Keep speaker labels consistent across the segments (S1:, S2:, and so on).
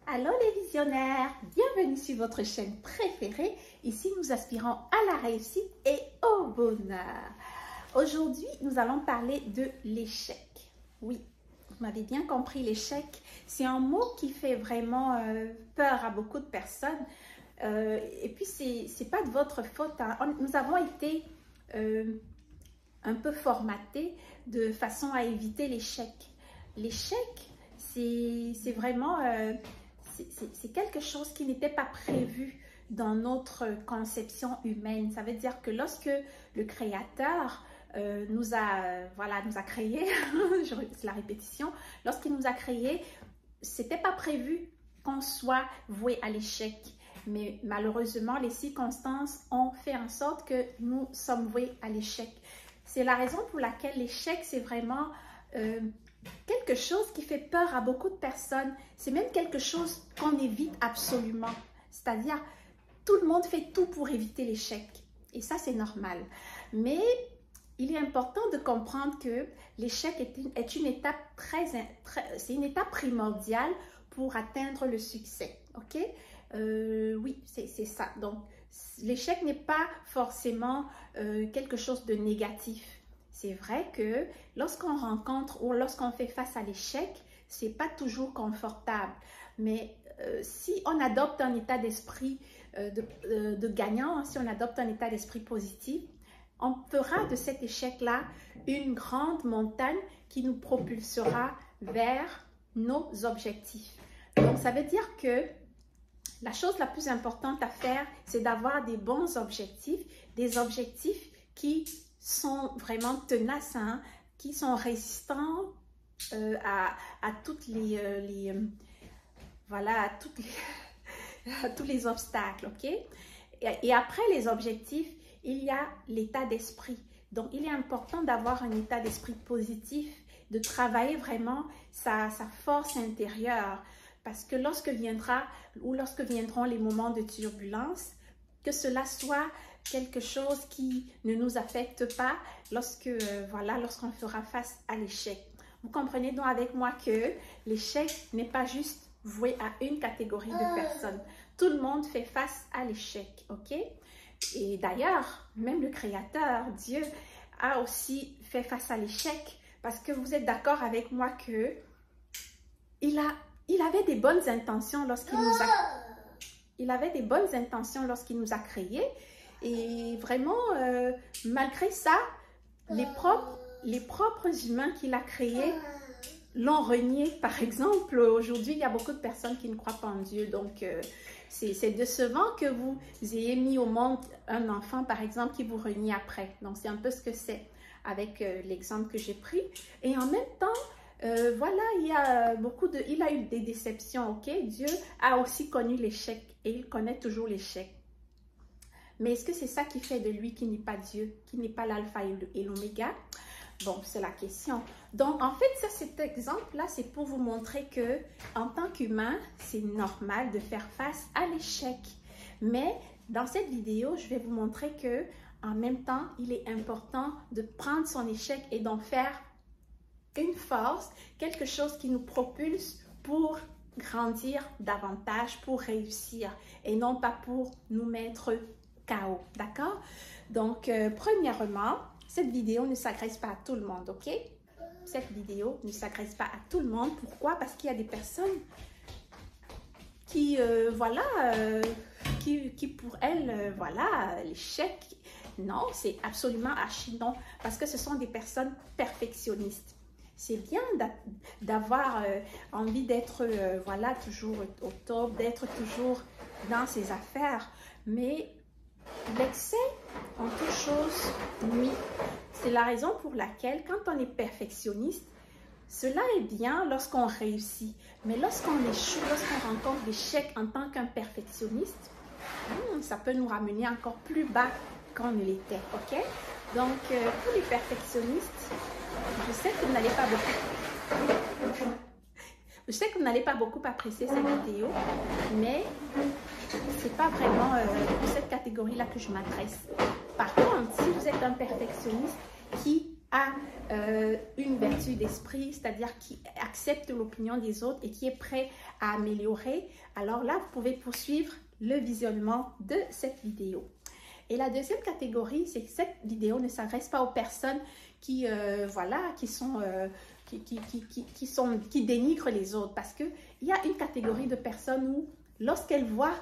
S1: Allô les visionnaires, bienvenue sur votre chaîne préférée. Ici, nous aspirons à la réussite et au bonheur. Aujourd'hui, nous allons parler de l'échec. Oui, vous m'avez bien compris, l'échec, c'est un mot qui fait vraiment peur à beaucoup de personnes. Et puis, c'est pas de votre faute. Hein. Nous avons été un peu formatés de façon à éviter l'échec. L'échec, c'est vraiment... c'est quelque chose qui n'était pas prévu dans notre conception humaine. Ça veut dire que lorsque le Créateur nous a créés, c'est la répétition, lorsqu'il nous a créés, c'était pas prévu qu'on soit voué à l'échec. Mais malheureusement, les circonstances ont fait en sorte que nous sommes voués à l'échec. C'est la raison pour laquelle l'échec, c'est vraiment... quelque chose qui fait peur à beaucoup de personnes. C'est même quelque chose qu'on évite absolument. C'est-à-dire, tout le monde fait tout pour éviter l'échec. Et ça, c'est normal. Mais il est important de comprendre que l'échec est une étape c'est une étape primordiale pour atteindre le succès. OK? Oui, c'est ça. Donc, l'échec n'est pas forcément quelque chose de négatif. C'est vrai que lorsqu'on rencontre ou lorsqu'on fait face à l'échec, c'est pas toujours confortable. Mais si on adopte un état d'esprit de gagnant, si on adopte un état d'esprit positif, on fera de cet échec-là une grande montagne qui nous propulsera vers nos objectifs. Donc, ça veut dire que la chose la plus importante à faire, c'est d'avoir des bons objectifs, des objectifs qui sont vraiment tenaces, hein, qui sont résistants à toutes à tous les obstacles, ok? Et après les objectifs, il y a l'état d'esprit. Donc, il est important d'avoir un état d'esprit positif, de travailler vraiment sa force intérieure, parce que lorsque viendront les moments de turbulence, que cela soit quelque chose qui ne nous affecte pas lorsqu'on fera face à l'échec. Vous comprenez donc avec moi que l'échec n'est pas juste voué à une catégorie de personnes. Tout le monde fait face à l'échec, ok? Et d'ailleurs, même le Créateur, Dieu, a aussi fait face à l'échec parce que vous êtes d'accord avec moi que il avait des bonnes intentions lorsqu'il nous a... Il avait des bonnes intentions lorsqu'il nous a créés. Et vraiment, malgré ça, les propres humains qu'il a créés l'ont renié. Par exemple, aujourd'hui, il y a beaucoup de personnes qui ne croient pas en Dieu. Donc, c'est décevant que vous ayez mis au monde un enfant, par exemple, qui vous renie après. Donc, c'est un peu ce que c'est avec l'exemple que j'ai pris. Et en même temps, voilà, il a eu des déceptions, ok? Dieu a aussi connu l'échec et il connaît toujours l'échec. Mais est-ce que c'est ça qui fait de lui qui n'est pas Dieu, qui n'est pas l'alpha et l'oméga? Bon, c'est la question. Donc, en fait, cet exemple-là, c'est pour vous montrer que en tant qu'humain, c'est normal de faire face à l'échec. Mais dans cette vidéo, je vais vous montrer que en même temps, il est important de prendre son échec et d'en faire une force, quelque chose qui nous propulse pour grandir davantage, pour réussir et non pas pour nous mettre KO, d'accord? Donc, premièrement, cette vidéo ne s'adresse pas à tout le monde, ok? Cette vidéo ne s'adresse pas à tout le monde. Pourquoi? Parce qu'il y a des personnes qui, qui pour elles, l'échec, non, c'est absolument archi non, parce que ce sont des personnes perfectionnistes. C'est bien d'avoir envie d'être, toujours au top, d'être toujours dans ses affaires, mais l'excès en toute chose nuit. C'est la raison pour laquelle, quand on est perfectionniste, cela est bien lorsqu'on réussit. Mais lorsqu'on échoue, lorsqu'on rencontre l'échec en tant qu'un perfectionniste, ça peut nous ramener encore plus bas qu'on ne l'était, ok? Donc, pour les perfectionnistes, je sais que vous n'allez pas beaucoup... Je sais que vous n'allez pas beaucoup apprécier cette vidéo, mais c'est pas vraiment pour cette catégorie-là que je m'adresse. Par contre, si vous êtes un perfectionniste qui a une vertu d'esprit, c'est-à-dire qui accepte l'opinion des autres et qui est prêt à améliorer, alors là, vous pouvez poursuivre le visionnement de cette vidéo. Et la deuxième catégorie, c'est que cette vidéo ne s'adresse pas aux personnes qui, voilà, qui dénigrent les autres. Parce qu'il y a une catégorie de personnes où, lorsqu'elles voient,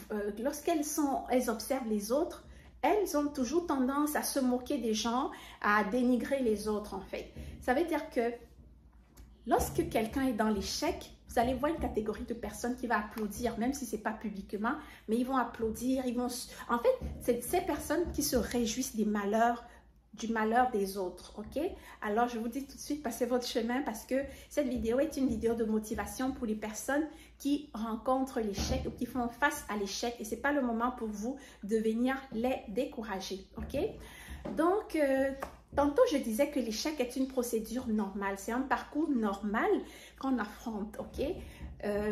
S1: elles observent les autres, elles ont toujours tendance à se moquer des gens, à dénigrer les autres en fait. Ça veut dire que lorsque quelqu'un est dans l'échec, vous allez voir une catégorie de personnes qui va applaudir, même si ce n'est pas publiquement, mais ils vont applaudir, En fait, c'est ces personnes qui se réjouissent du malheur des autres, ok? Alors, je vous dis tout de suite, passez votre chemin parce que cette vidéo est une vidéo de motivation pour les personnes qui rencontrent l'échec ou qui font face à l'échec et ce n'est pas le moment pour vous de venir les décourager, ok? Donc, tantôt, je disais que l'échec est une procédure normale. C'est un parcours normal qu'on affronte, ok?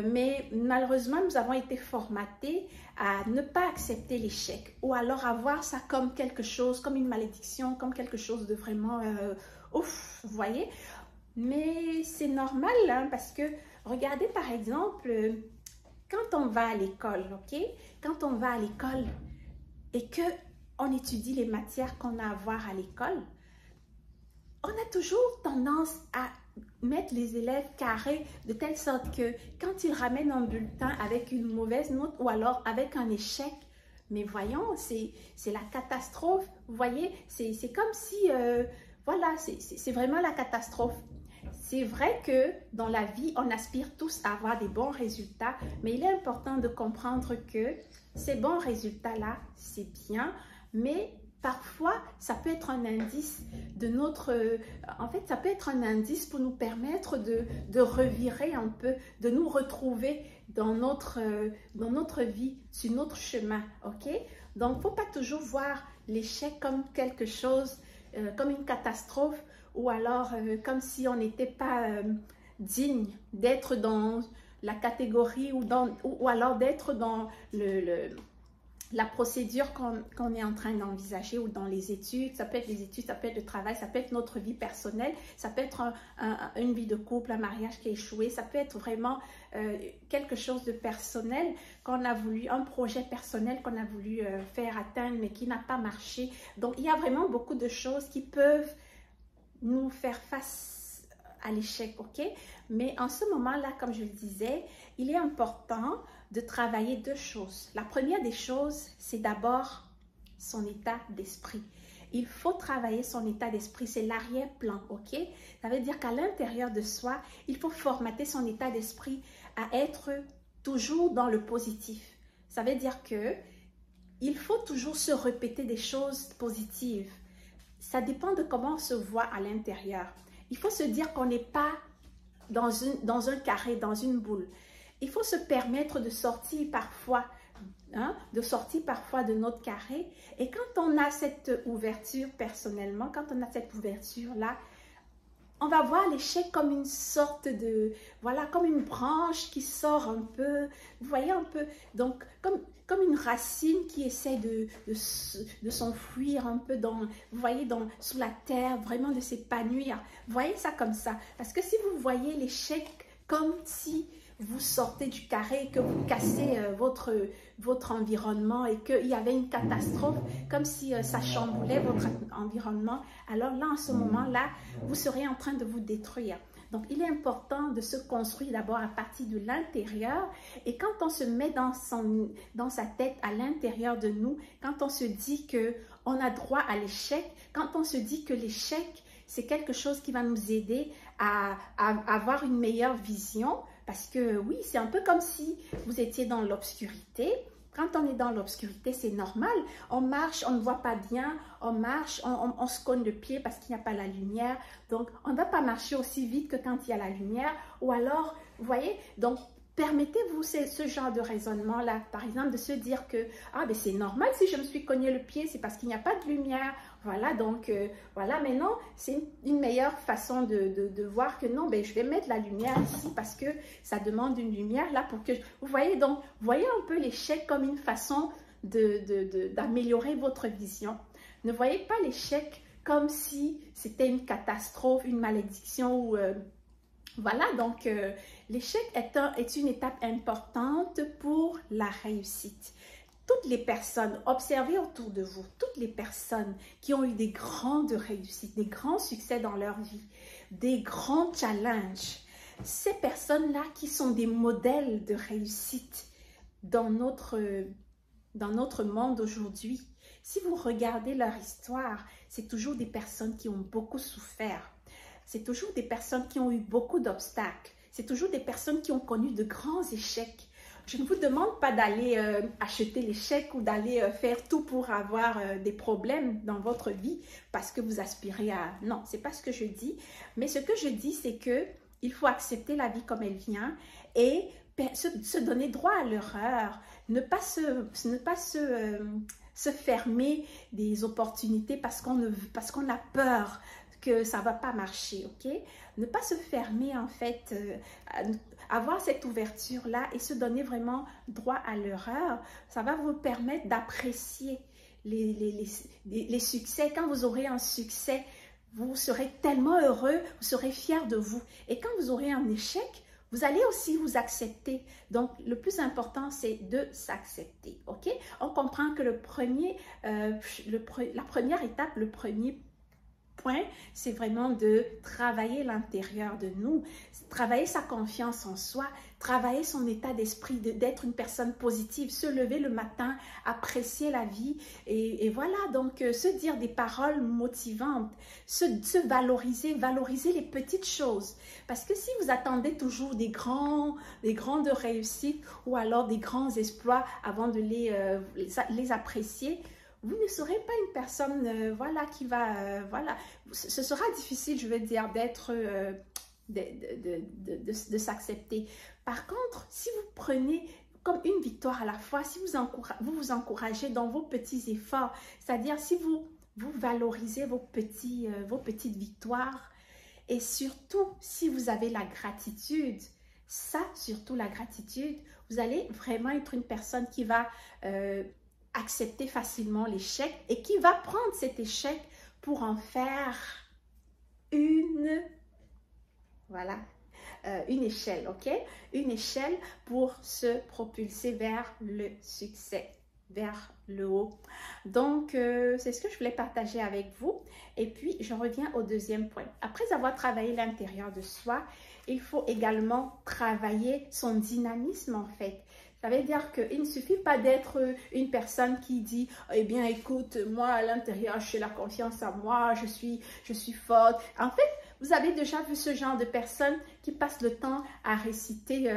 S1: Mais malheureusement, nous avons été formatés à ne pas accepter l'échec ou alors à voir ça comme quelque chose, comme une malédiction, comme quelque chose de vraiment ouf, vous voyez? Mais c'est normal hein, parce que, regardez par exemple, quand on va à l'école, ok? Quand on va à l'école et qu'on étudie les matières qu'on a à voir à l'école, on a toujours tendance à mettre les élèves carrés de telle sorte que quand ils ramènent un bulletin avec une mauvaise note ou alors avec un échec, mais voyons, c'est la catastrophe. Vous voyez, c'est comme si, voilà, c'est vraiment la catastrophe. C'est vrai que dans la vie, on aspire tous à avoir des bons résultats, mais il est important de comprendre que ces bons résultats-là, c'est bien, mais parfois, ça peut être un indice de notre... en fait, ça peut être un indice pour nous permettre de revirer un peu, de nous retrouver dans notre vie, sur notre chemin, ok? Donc, il ne faut pas toujours voir l'échec comme quelque chose, comme une catastrophe, ou alors comme si on n'était pas digne d'être dans la catégorie ou alors d'être dans la procédure qu'on est en train d'envisager ou dans les études. Ça peut être les études, ça peut être le travail, ça peut être notre vie personnelle, ça peut être une vie de couple, un mariage qui a échoué, ça peut être vraiment quelque chose de personnel qu'on a voulu, un projet personnel qu'on a voulu faire atteindre mais qui n'a pas marché. Donc, il y a vraiment beaucoup de choses qui peuvent nous faire face à l'échec, ok? Mais en ce moment-là, comme je le disais, il est important de travailler deux choses. La première des choses, c'est d'abord son état d'esprit. Il faut travailler son état d'esprit, c'est l'arrière-plan, ok? Ça veut dire qu'à l'intérieur de soi, il faut formater son état d'esprit à être toujours dans le positif. Ça veut dire que il faut toujours se répéter des choses positives. Ça dépend de comment on se voit à l'intérieur. Il faut se dire qu'on n'est pas dans un carré, dans une boule. Il faut se permettre de sortir parfois, de notre carré. Et quand on a cette ouverture personnellement, quand on a cette ouverture-là, on va voir l'échec comme une sorte de, voilà, comme une branche qui sort un peu, vous voyez un peu, donc comme une racine qui essaie de s'enfuir un peu dans, vous voyez, sous la terre, vraiment de s'épanouir. Voyez ça comme ça. Parce que si vous voyez l'échec comme si vous sortez du carré, que vous cassez votre environnement et qu'il y avait une catastrophe, comme si ça chamboulait votre environnement, alors là, en ce moment-là, vous serez en train de vous détruire. Donc, il est important de se construire d'abord à partir de l'intérieur. Et quand on se met dans sa tête à l'intérieur de nous, quand on se dit qu'on a droit à l'échec, quand on se dit que l'échec, c'est quelque chose qui va nous aider à avoir une meilleure vision, parce que oui, c'est un peu comme si vous étiez dans l'obscurité. Quand on est dans l'obscurité, c'est normal. On marche, on ne voit pas bien, on marche, on se cogne le pied parce qu'il n'y a pas la lumière. Donc, on ne va pas marcher aussi vite que quand il y a la lumière. Ou alors, vous voyez, donc, permettez-vous ce genre de raisonnement-là. Par exemple, de se dire que, ah, ben c'est normal si je me suis cogné le pied, c'est parce qu'il n'y a pas de lumière. Voilà, donc, voilà, maintenant, c'est une meilleure façon de voir que non, ben, je vais mettre la lumière ici parce que ça demande une lumière là pour que... Vous voyez, donc, voyez un peu l'échec comme une façon d'améliorer votre vision. Ne voyez pas l'échec comme si c'était une catastrophe, une malédiction ou voilà, donc l'échec est une étape importante pour la réussite. Toutes les personnes, observez autour de vous, toutes les personnes qui ont eu des grandes réussites, des grands succès dans leur vie, des grands challenges, ces personnes-là qui sont des modèles de réussite dans notre monde aujourd'hui, si vous regardez leur histoire, c'est toujours des personnes qui ont beaucoup souffert. C'est toujours des personnes qui ont eu beaucoup d'obstacles. C'est toujours des personnes qui ont connu de grands échecs. Je ne vous demande pas d'aller acheter l'échec ou d'aller faire tout pour avoir des problèmes dans votre vie parce que vous aspirez à... Non, ce n'est pas ce que je dis. Mais ce que je dis, c'est qu'il faut accepter la vie comme elle vient et se donner droit à l'erreur. Ne pas se fermer des opportunités parce qu'on a peur que ça ne va pas marcher, ok? Ne pas se fermer, en fait, avoir cette ouverture-là et se donner vraiment droit à l'erreur, ça va vous permettre d'apprécier les succès. Quand vous aurez un succès, vous serez tellement heureux, vous serez fiers de vous. Et quand vous aurez un échec, vous allez aussi vous accepter. Donc, le plus important, c'est de s'accepter, ok? On comprend que la première étape, le premier point, c'est vraiment de travailler l'intérieur de nous, travailler sa confiance en soi, travailler son état d'esprit, d'être une personne positive, se lever le matin, apprécier la vie et voilà, donc se dire des paroles motivantes, se valoriser, valoriser les petites choses. Parce que si vous attendez toujours des grandes réussites ou alors des grands exploits avant de les apprécier, vous ne serez pas une personne voilà, qui va... voilà, ce sera difficile, je veux dire, de s'accepter. Par contre, si vous prenez comme une victoire à la fois, si vous encouragez dans vos petits efforts, c'est-à-dire si vous valorisez vos petites victoires et surtout si vous avez la gratitude, ça, surtout la gratitude, vous allez vraiment être une personne qui va... accepter facilement l'échec et qui va prendre cet échec pour en faire une échelle, ok? Une échelle pour se propulser vers le succès, vers le haut. Donc, c'est ce que je voulais partager avec vous. Et puis, je reviens au deuxième point. Après avoir travaillé l'intérieur de soi, il faut également travailler son dynamisme en fait. Ça veut dire qu'il ne suffit pas d'être une personne qui dit « Eh bien, écoute, moi, à l'intérieur, j'ai la confiance en moi, je suis forte. » En fait, vous avez déjà vu ce genre de personnes qui passent le temps à réciter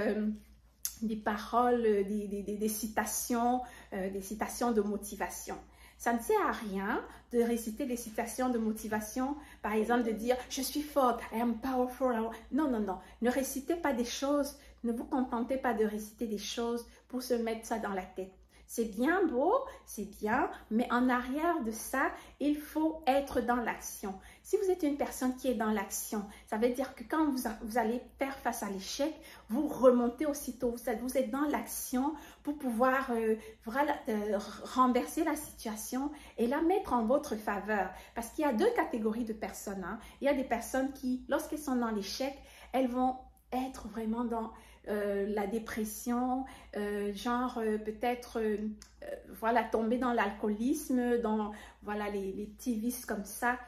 S1: des paroles, des citations de motivation. Ça ne sert à rien de réciter des citations de motivation, par exemple de dire « Je suis forte, I am powerful. » Non, non, non. Ne récitez pas des choses, ne vous contentez pas de réciter des choses pour se mettre ça dans la tête. C'est bien beau, c'est bien, mais en arrière de ça, il faut être dans l'action. Si vous êtes une personne qui est dans l'action, ça veut dire que quand vous allez faire face à l'échec, vous remontez aussitôt. Vous êtes dans l'action pour pouvoir renverser la situation et la mettre en votre faveur. Parce qu'il y a deux catégories de personnes. Hein. Il y a des personnes qui, lorsqu'elles sont dans l'échec, elles vont être vraiment dans... la dépression, peut-être voilà, tomber dans l'alcoolisme, dans voilà, les petits vices comme ça.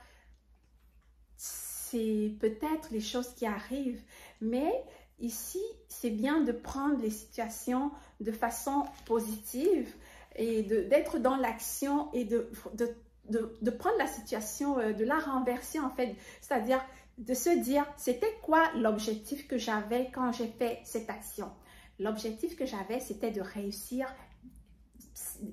S1: C'est peut-être les choses qui arrivent, mais ici, c'est bien de prendre les situations de façon positive et d'être dans l'action et de prendre la situation, de la renverser en fait, c'est-à-dire de se dire, c'était quoi l'objectif que j'avais quand j'ai fait cette action? L'objectif que j'avais, c'était de réussir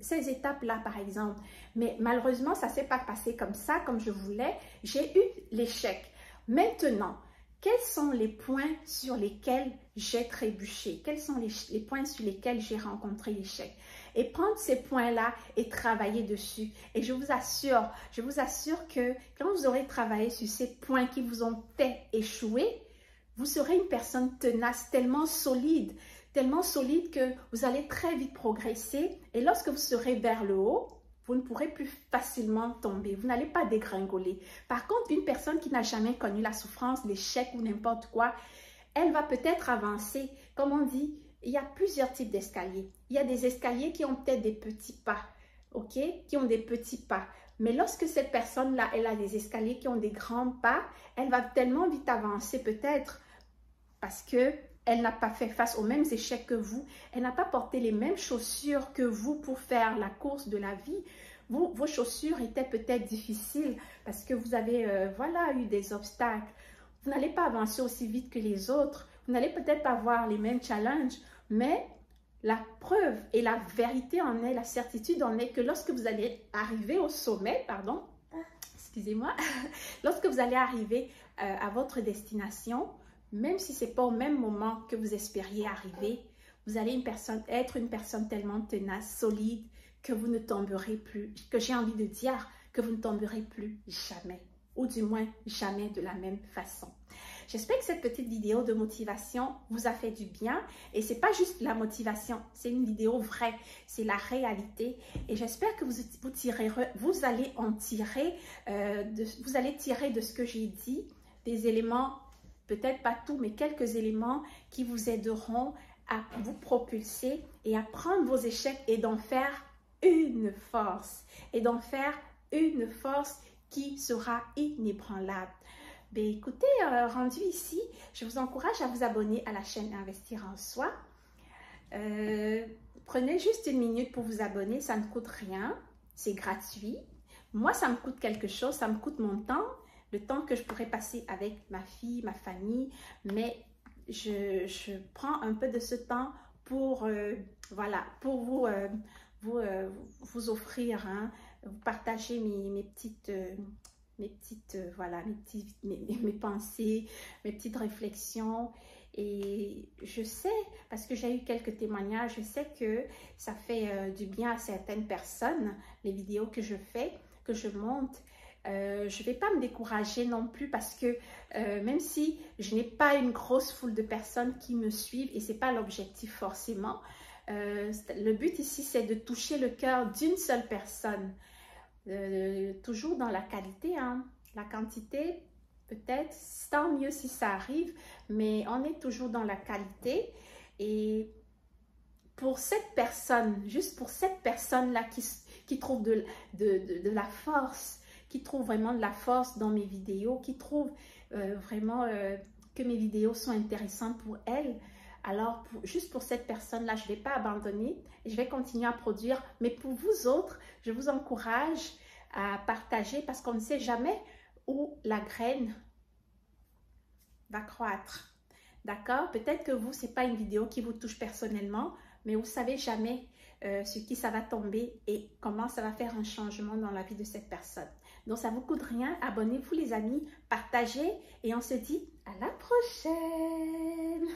S1: ces étapes-là, par exemple. Mais malheureusement, ça ne s'est pas passé comme ça, comme je voulais. J'ai eu l'échec. Maintenant, quels sont les points sur lesquels j'ai trébuché? Quels sont les points sur lesquels j'ai rencontré l'échec? Et prendre ces points-là et travailler dessus. Et je vous assure que quand vous aurez travaillé sur ces points qui vous ont fait échouer, vous serez une personne tenace, tellement solide que vous allez très vite progresser. Et lorsque vous serez vers le haut, vous ne pourrez plus facilement tomber. Vous n'allez pas dégringoler. Par contre, une personne qui n'a jamais connu la souffrance, l'échec ou n'importe quoi, elle va peut-être avancer. Comme on dit, il y a plusieurs types d'escaliers. Il y a des escaliers qui ont peut-être des petits pas, ok? Qui ont des petits pas. Mais lorsque cette personne-là, elle a des escaliers qui ont des grands pas, elle va tellement vite avancer peut-être parce que elle n'a pas fait face aux mêmes échecs que vous. Elle n'a pas porté les mêmes chaussures que vous pour faire la course de la vie. Vos chaussures étaient peut-être difficiles parce que vous avez voilà, eu des obstacles. Vous n'allez pas avancer aussi vite que les autres. Vous n'allez peut-être pas avoir les mêmes challenges, mais la preuve et la vérité en est, la certitude en est que lorsque vous allez arriver au sommet, pardon, excusez-moi, lorsque vous allez arriver à votre destination, même si ce n'est pas au même moment que vous espériez arriver, vous allez être une personne tellement tenace, solide, que vous ne tomberez plus, que j'ai envie de dire que vous ne tomberez plus jamais, ou du moins jamais de la même façon. J'espère que cette petite vidéo de motivation vous a fait du bien et c'est pas juste la motivation, c'est une vidéo vraie, c'est la réalité et j'espère que vous allez en tirer, vous allez tirer de ce que j'ai dit des éléments, peut-être pas tout, mais quelques éléments qui vous aideront à vous propulser et à prendre vos échecs et d'en faire une force qui sera inébranlable. Ben, écoutez, rendu ici, je vous encourage à vous abonner à la chaîne Investir en Soi. Prenez juste une minute pour vous abonner, ça ne coûte rien, c'est gratuit. Moi, ça me coûte quelque chose, ça me coûte mon temps, le temps que je pourrais passer avec ma fille, ma famille, mais je prends un peu de ce temps pour, voilà, pour vous offrir, hein, vous partager mes petites... voilà, mes pensées, mes petites réflexions. Et je sais, parce que j'ai eu quelques témoignages, je sais que ça fait du bien à certaines personnes, les vidéos que je fais, que je monte. Je ne vais pas me décourager non plus parce que même si je n'ai pas une grosse foule de personnes qui me suivent, et ce n'est pas l'objectif forcément, le but ici, c'est de toucher le cœur d'une seule personne. Toujours dans la qualité, hein. La quantité, peut-être, tant mieux si ça arrive, mais on est toujours dans la qualité. Et pour cette personne, juste pour cette personne-là qui trouve de la force, qui trouve vraiment de la force dans mes vidéos, qui trouve vraiment que mes vidéos sont intéressantes pour elle, alors juste pour cette personne-là, je ne vais pas abandonner et je vais continuer à produire. Mais pour vous autres, je vous encourage à partager parce qu'on ne sait jamais où la graine va croître. D'accord? Peut-être que vous, ce n'est pas une vidéo qui vous touche personnellement, mais vous ne savez jamais sur qui ça va tomber et comment ça va faire un changement dans la vie de cette personne. Donc, ça ne vous coûte rien. Abonnez-vous les amis, partagez et on se dit à la prochaine.